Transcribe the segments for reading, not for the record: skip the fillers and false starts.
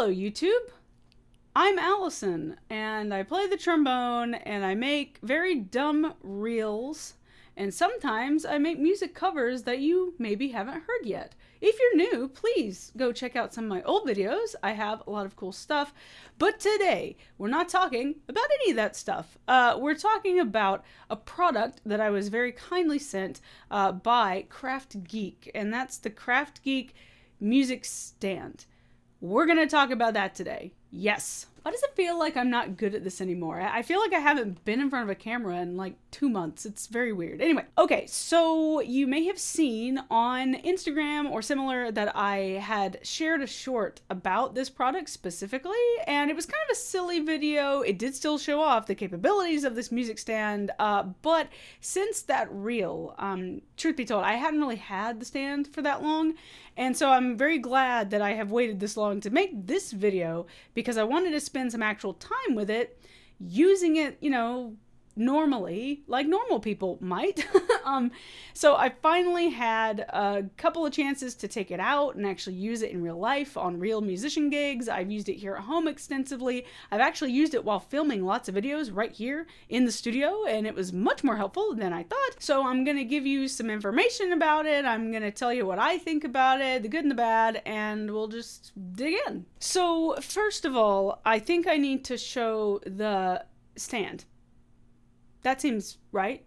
Hello YouTube, I'm Allison and I play the trombone and I make very dumb reels and sometimes I make music covers that you maybe haven't heard yet. If you're new, please go check out some of my old videos. I have a lot of cool stuff. But today, we're not talking about any of that stuff. We're talking about a product that I was very kindly sent by KraftGeek, and that's the KraftGeek music stand. We're going to talk about that today. Yes. Why does it feel like I'm not good at this anymore? I feel like I haven't been in front of a camera in like 2 months. It's very weird. Anyway, okay, so you may have seen on Instagram or similar that I had shared a short about this product specifically, and it was kind of a silly video. It did still show off the capabilities of this music stand, but since that reel, truth be told, I hadn't really had the stand for that long, and so I'm very glad that I have waited this long to make this video because I wanted to spend some actual time with it, using it, you know, normally, like normal people might. So I finally had a couple of chances to take it out and actually use it in real life on real musician gigs. I've used it here at home extensively. I've actually used it while filming lots of videos right here in the studio, and it was much more helpful than I thought. So I'm going to give you some information about it. I'm going to tell you what I think about it, the good and the bad, and we'll just dig in. So first of all, I think I need to show the stand. That seems right?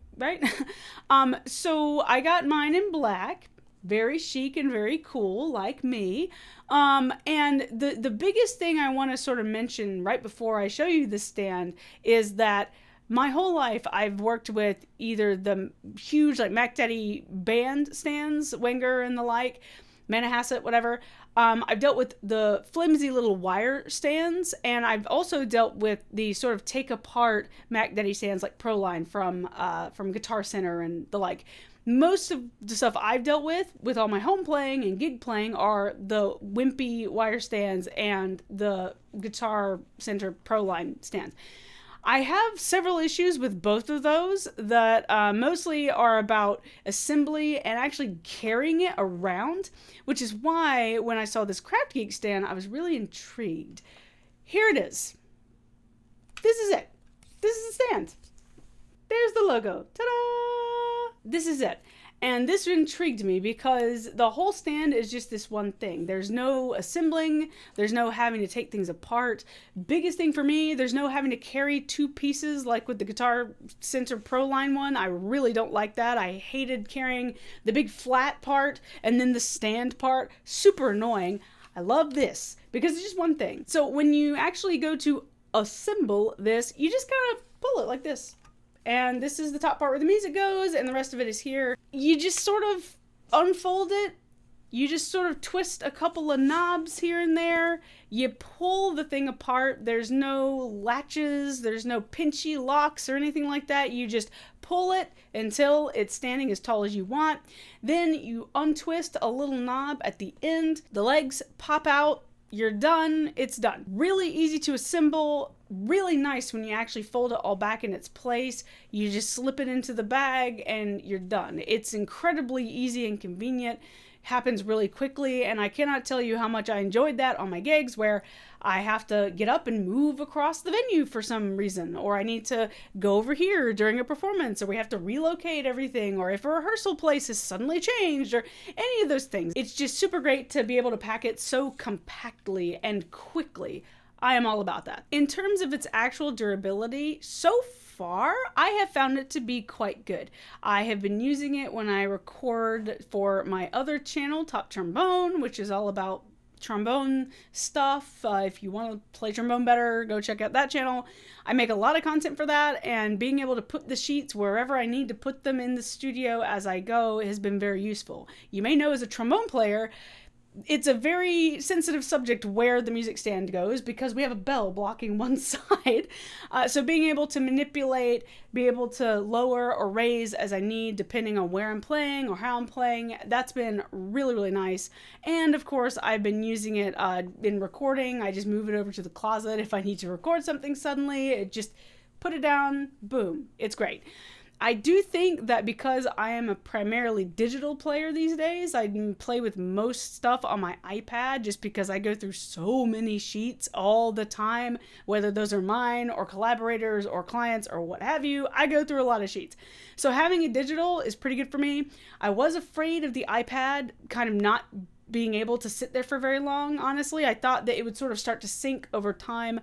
So I got mine in black, very chic and very cool, like me. And the biggest thing I want to sort of mention right before I show you the stand is that my whole life I've worked with either the huge like Mac Daddy band stands, Wenger and the like, Manahasset, whatever. I've dealt with the flimsy little wire stands, and I've also dealt with the sort of take apart Mac Daddy stands like Proline from Guitar Center and the like. Most of the stuff I've dealt with all my home playing and gig playing are the wimpy wire stands and the Guitar Center Proline stands. I have several issues with both of those that mostly are about assembly and actually carrying it around, which is why when I saw this KraftGeek stand, I was really intrigued. Here it is. This is it. This is the stand. There's the logo. Ta-da! This is it. And this intrigued me because the whole stand is just this one thing. There's no assembling. There's no having to take things apart. Biggest thing for me, there's no having to carry two pieces like with the Guitar Center Proline one. I really don't like that. I hated carrying the big flat part and then the stand part. Super annoying. I love this because it's just one thing. So when you actually go to assemble this, you just kind of pull it like this. And this is the top part where the music goes, and the rest of it is here. You just sort of unfold it. You just sort of twist a couple of knobs here and there. You pull the thing apart. There's no latches. There's no pinchy locks or anything like that. You just pull it until it's standing as tall as you want. Then you untwist a little knob at the end. The legs pop out. You're done. It's done. Really easy to assemble. Really nice when you actually fold it all back in its place. You just slip it into the bag and you're done. It's incredibly easy and convenient. Happens really quickly, and I cannot tell you how much I enjoyed that on my gigs where I have to get up and move across the venue for some reason, or I need to go over here during a performance, or we have to relocate everything, or if a rehearsal place has suddenly changed, or any of those things. It's just super great to be able to pack it so compactly and quickly. I am all about that. In terms of its actual durability, so far, I have found it to be quite good. I have been using it when I record for my other channel, Top Trombone, which is all about trombone stuff. If you want to play trombone better, go check out that channel. I make a lot of content for that, and being able to put the sheets wherever I need to put them in the studio as I go has been very useful. You may know as a trombone player, it's a very sensitive subject where the music stand goes because we have a bell blocking one side. So being able to manipulate, be able to lower or raise as I need depending on where I'm playing or how I'm playing, that's been really, really nice. And of course, I've been using it in recording. I just move it over to the closet if I need to record something suddenly. It just put it down, boom, it's great. I do think that because I am a primarily digital player these days, I play with most stuff on my iPad just because I go through so many sheets all the time, whether those are mine or collaborators or clients or what have you. I go through a lot of sheets. So having a digital is pretty good for me. I was afraid of the iPad kind of not being able to sit there for very long, honestly. I thought that it would sort of start to sink over time.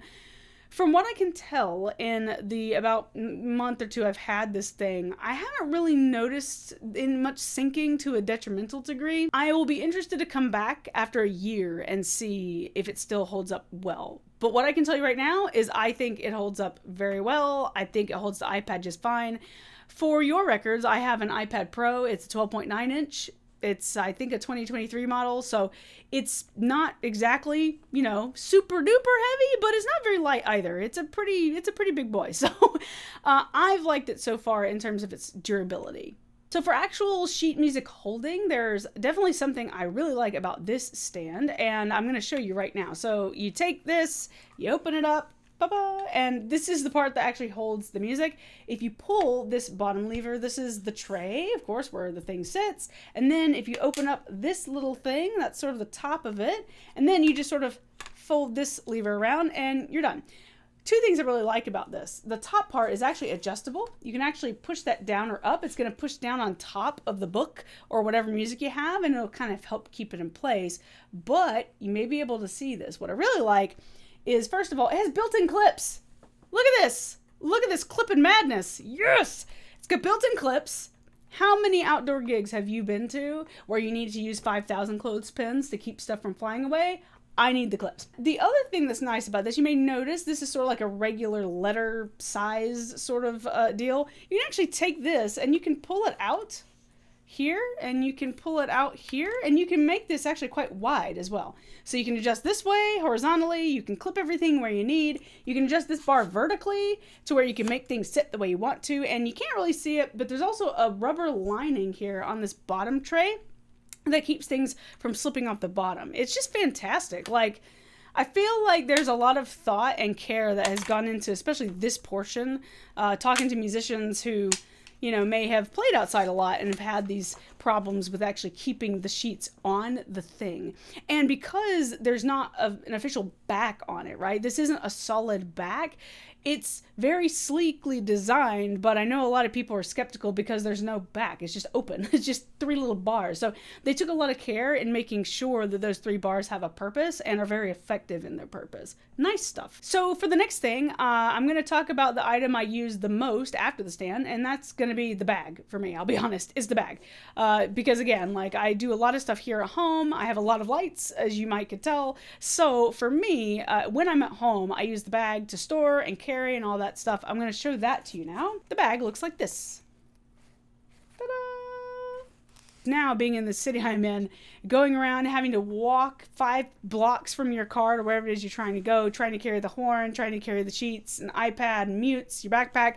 From what I can tell in the about month or two I've had this thing, I haven't really noticed in much sinking to a detrimental degree. I will be interested to come back after a year and see if it still holds up well. But what I can tell you right now is I think it holds up very well. I think it holds the iPad just fine. For your records, I have an iPad Pro. It's a 12.9 inch. It's, I think, a 2023 model, so it's not exactly, super duper heavy, but it's not very light either. It's a pretty big boy. So I've liked it so far in terms of its durability. So for actual sheet music holding, there's definitely something I really like about this stand, and I'm going to show you right now. So you take this, you open it up, and this is the part that actually holds the music. If you pull this bottom lever, this is the tray, of course, where the thing sits. And then if you open up this little thing, that's sort of the top of it. And then you just sort of fold this lever around and you're done. Two things I really like about this. The top part is actually adjustable. You can actually push that down or up. It's going to push down on top of the book or whatever music you have, and it'll kind of help keep it in place. But you may be able to see this. What I really like is, first of all, it has built-in clips. Look at this. Look at this clipping madness. Yes! It's got built-in clips. How many outdoor gigs have you been to where you need to use 5,000 clothespins to keep stuff from flying away? I need the clips. The other thing that's nice about this, you may notice this is sort of like a regular letter size sort of deal. You can actually take this and you can pull it out here and you can pull it out here, and you can make this actually quite wide as well. So you can adjust this way horizontally, you can clip everything where you need, you can adjust this bar vertically to where you can make things sit the way you want to, and you can't really see it, but there's also a rubber lining here on this bottom tray that keeps things from slipping off the bottom. It's just fantastic. Like, I feel like there's a lot of thought and care that has gone into especially this portion, talking to musicians who may have played outside a lot and have had these problems with actually keeping the sheets on the thing. And because there's not an official back on it, right? This isn't a solid back. It's very sleekly designed, but I know a lot of people are skeptical because there's no back. It's just open. It's just three little bars. So they took a lot of care in making sure that those three bars have a purpose and are very effective in their purpose. Nice stuff. So for the next thing, I'm going to talk about the item I use the most after the stand, and that's going to be the bag for me. I'll be honest, is the bag. Because again, like, I do a lot of stuff here at home. I have a lot of lights, as you might could tell. So for me, when I'm at home, I use the bag to store and carry and all that stuff. I'm going to show that to you now. The bag looks like this. Ta-da! Now, being in the city I'm in, going around having to walk 5 blocks from your car to wherever it is you're trying to go, trying to carry the horn, trying to carry the sheets, an iPad, mutes, your backpack,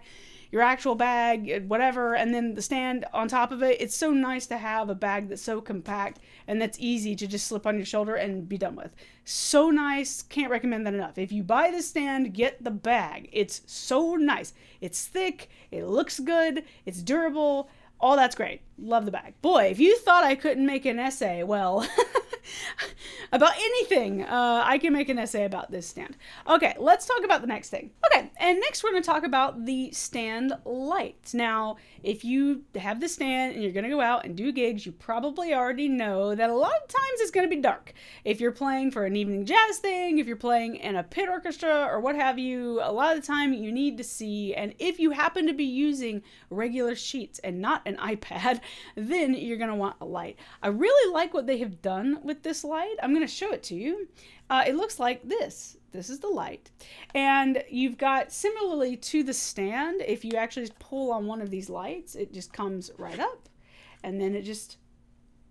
your actual bag, whatever, and then the stand on top of it. It's so nice to have a bag that's so compact and that's easy to just slip on your shoulder and be done with. So nice. Can't recommend that enough. If you buy the stand, get the bag. It's so nice. It's thick. It looks good. It's durable. All that's great. Love the bag. Boy, if you thought I couldn't make an essay, well, about anything, I can make an essay about this stand. Okay, let's talk about the next thing. Okay, and next we're going to talk about the stand light. Now, if you have the stand and you're going to go out and do gigs, you probably already know that a lot of times it's going to be dark. If you're playing for an evening jazz thing, if you're playing in a pit orchestra or what have you, a lot of the time you need to see, and if you happen to be using regular sheets and not an iPad, then you're going to want a light. I really like what they have done with this light. I'm going to show it to you. It looks like this. This is the light. And you've got, similarly to the stand, if you actually just pull on one of these lights, it just comes right up and then it just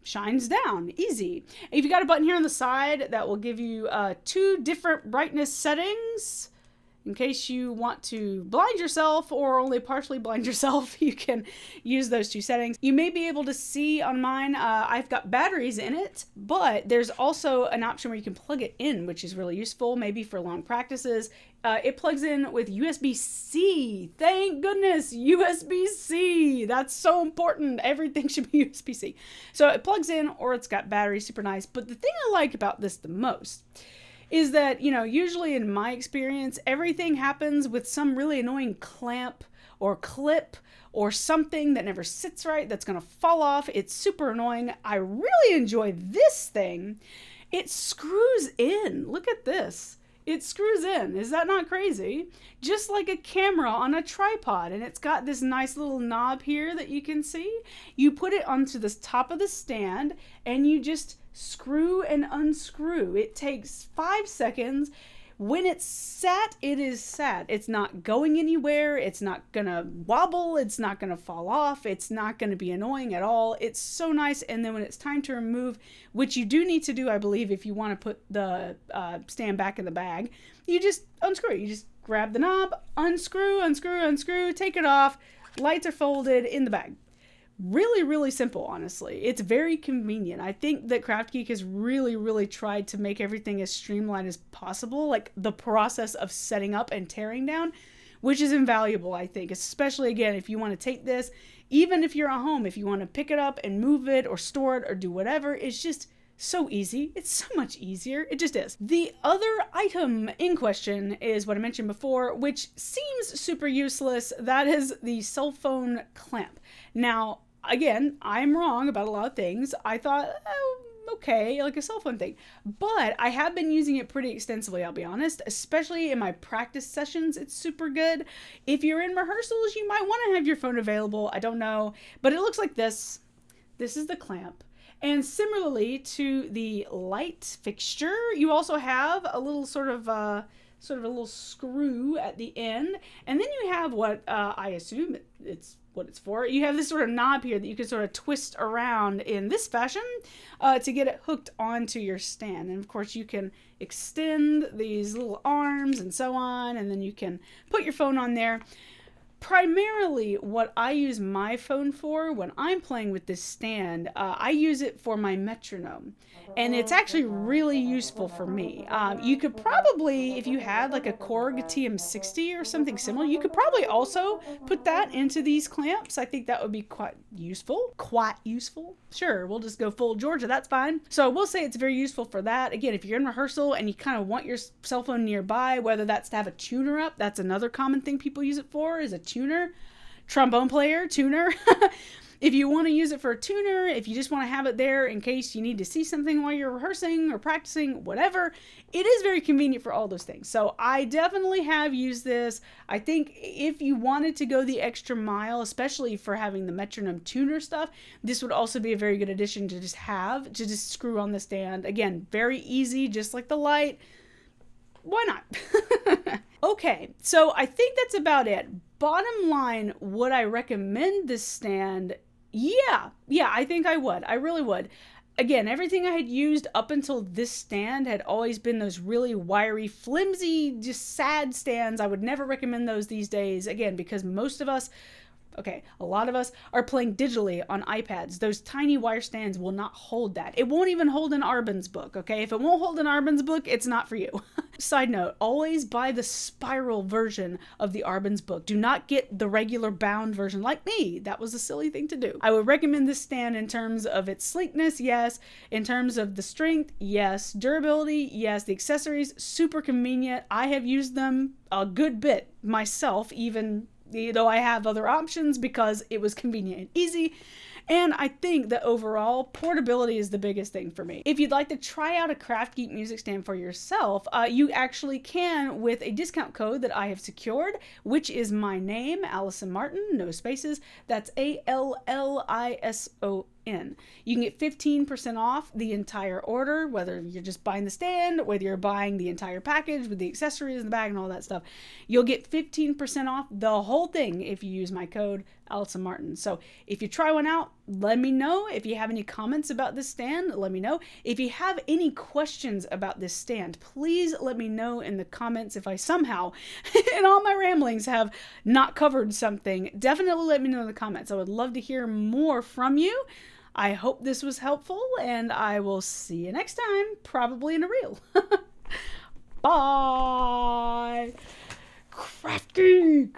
shines down. Easy. And you've got a button here on the side that will give you 2 different brightness settings. In case you want to blind yourself or only partially blind yourself, you can use those 2 settings. You may be able to see on mine, I've got batteries in it, but there's also an option where you can plug it in, which is really useful, maybe for long practices. It plugs in with USB-C. Thank goodness, USB-C. That's so important. Everything should be USB-C. So it plugs in, or it's got batteries, super nice. But the thing I like about this the most is that, usually in my experience, everything happens with some really annoying clamp or clip or something that never sits right, that's going to fall off. It's super annoying. I really enjoy this thing. It screws in. Look at this. It screws in. Is that not crazy? Just like a camera on a tripod. And it's got this nice little knob here that you can see. You put it onto the top of the stand and you just screw and unscrew. It takes 5 seconds. When it's sat, it is sat. It's not going anywhere. It's not gonna wobble. It's not gonna fall off. It's not gonna be annoying at all. It's so nice. And then when it's time to remove, which you do need to do, I believe, if you want to put the stand back in the bag, you just unscrew it. You just grab the knob, unscrew, take it off. Lights are folded in the bag. Really, really simple, honestly. It's very convenient. I think that KraftGeek has really, really tried to make everything as streamlined as possible, like the process of setting up and tearing down, which is invaluable, I think, especially, again, if you want to take this, even if you're at home, if you want to pick it up and move it or store it or do whatever, it's just so easy. It's so much easier. It just is. The other item in question is what I mentioned before, which seems super useless. That is the cell phone clamp. Now, again, I'm wrong about a lot of things. I thought, oh, okay, like a cell phone thing. But I have been using it pretty extensively, I'll be honest, especially in my practice sessions. It's super good. If you're in rehearsals, you might want to have your phone available. I don't know. But it looks like this. This is the clamp. And similarly to the light fixture, you also have a little sort of a little screw at the end. And then you have what I assume it's what it's for. You have this sort of knob here that you can sort of twist around in this fashion to get it hooked onto your stand. And of course you can extend these little arms and so on, and then you can put your phone on there. Primarily what I use my phone for when I'm playing with this stand, I use it for my metronome. And it's actually really useful for me. You could probably, if you had like a Korg TM60 or something similar, you could probably also put that into these clamps. I think that would be quite useful. Quite useful? Sure, we'll just go full Georgia, that's fine. So we'll say it's very useful for that. Again, if you're in rehearsal and you kind of want your cell phone nearby, whether that's to have a tuner up, that's another common thing people use it for, is a tuner. Trombone player, tuner. If you want to use it for a tuner, if you just want to have it there in case you need to see something while you're rehearsing or practicing, whatever, it is very convenient for all those things. So I definitely have used this. I think if you wanted to go the extra mile, especially for having the metronome tuner stuff, this would also be a very good addition to just have, to just screw on the stand. Again, very easy, just like the light. Why not? Okay, so I think that's about it. Bottom line, would I recommend this stand? Yeah, I think I would. I really would. Again, everything I had used up until this stand had always been those really wiry, flimsy, just sad stands. I would never recommend those these days, again, because most of us, a lot of us are playing digitally on iPads. Those tiny wire stands will not hold that. It won't even hold an Arbon's book, okay? If it won't hold an Arbon's book, it's not for you. Side note, always buy the spiral version of the Arbon's book. Do not get the regular bound version like me. That was a silly thing to do. I would recommend this stand in terms of its sleekness, yes. In terms of the strength, yes. Durability, yes. The accessories, super convenient. I have used them a good bit myself, even though I have other options, because it was convenient and easy. And I think that overall, portability is the biggest thing for me. If you'd like to try out a KraftGeek music stand for yourself, you actually can with a discount code that I have secured, which is my name, Allison Martin, no spaces. That's ALLISON. You can get 15% off the entire order, whether you're just buying the stand, whether you're buying the entire package with the accessories in the bag and all that stuff. You'll get 15% off the whole thing if you use my code, Allison Martin. So if you try one out, let me know if you have any comments about this stand. Let me know. If you have any questions about this stand, please let me know in the comments. If I somehow, in all my ramblings, have not covered something, definitely let me know in the comments. I would love to hear more from you. I hope this was helpful, and I will see you next time, probably in a reel. Bye! KraftGeek!